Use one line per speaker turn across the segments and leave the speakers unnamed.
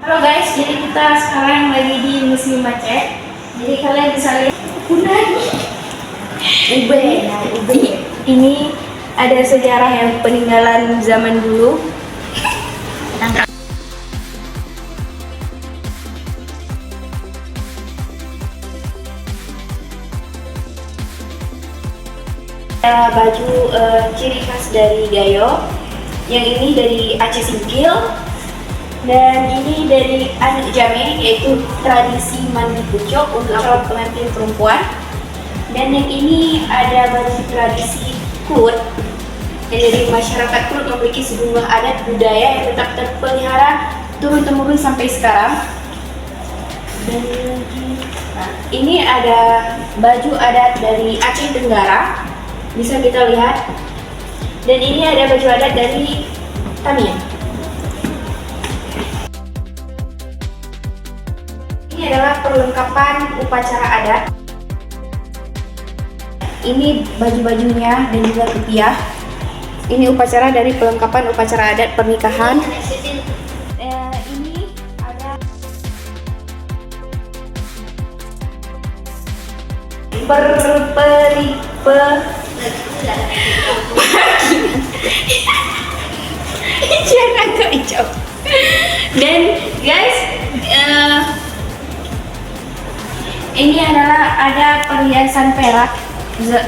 Halo guys, jadi kita sekarang lagi di Museum Aceh. Jadi kalian bisa lihat ini ada sejarah yang peninggalan zaman dulu. Ada baju ciri khas dari Gayo. Yang ini dari Aceh Singkil. Dan ini dari Anak Jame, yaitu tradisi mandi pucuk untuk calon pengantin perempuan. Dan yang ini ada baju tradisi Klut, yang dari masyarakat Klut memiliki sejumlah adat budaya yang tetap terpelihara turun-temurun sampai sekarang. Dan ini ada baju adat dari Aceh Tenggara, bisa kita lihat. Dan ini ada baju adat dari Tamiang. Ini adalah perlengkapan upacara adat. Ini baju-bajunya dan juga ketiah. Ini upacara dari perlengkapan upacara adat pernikahan. Ini ada jangan kacau. Dan guys, ini adalah ada perhiasan perak,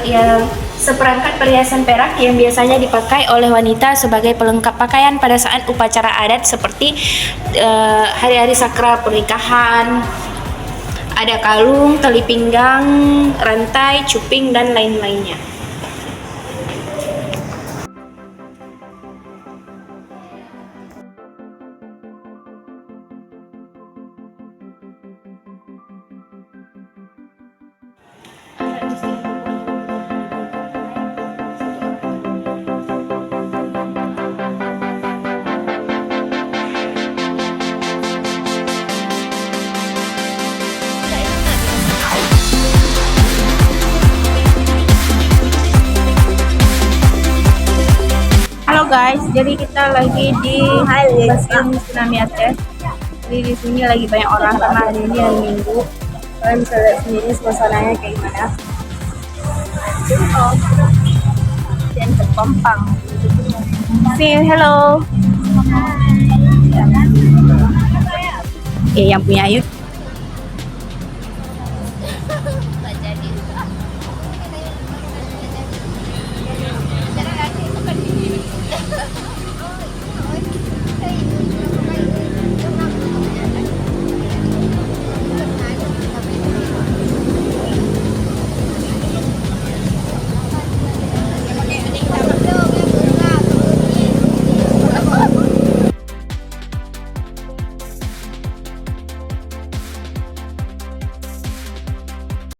yang seperangkat perhiasan perak yang biasanya dipakai oleh wanita sebagai pelengkap pakaian pada saat upacara adat seperti hari-hari sakral pernikahan. Ada kalung, tali pinggang, rantai, cuping, dan lain-lainnya. Halo guys, jadi kita lagi di Museum Tsunami Aceh. Jadi di sini lagi banyak orang karena hari ini hari Minggu. Kalian bisa lihat sendiri suasananya kayak gimana. Dan terpampang. See you, hello. Yang punya YouTube.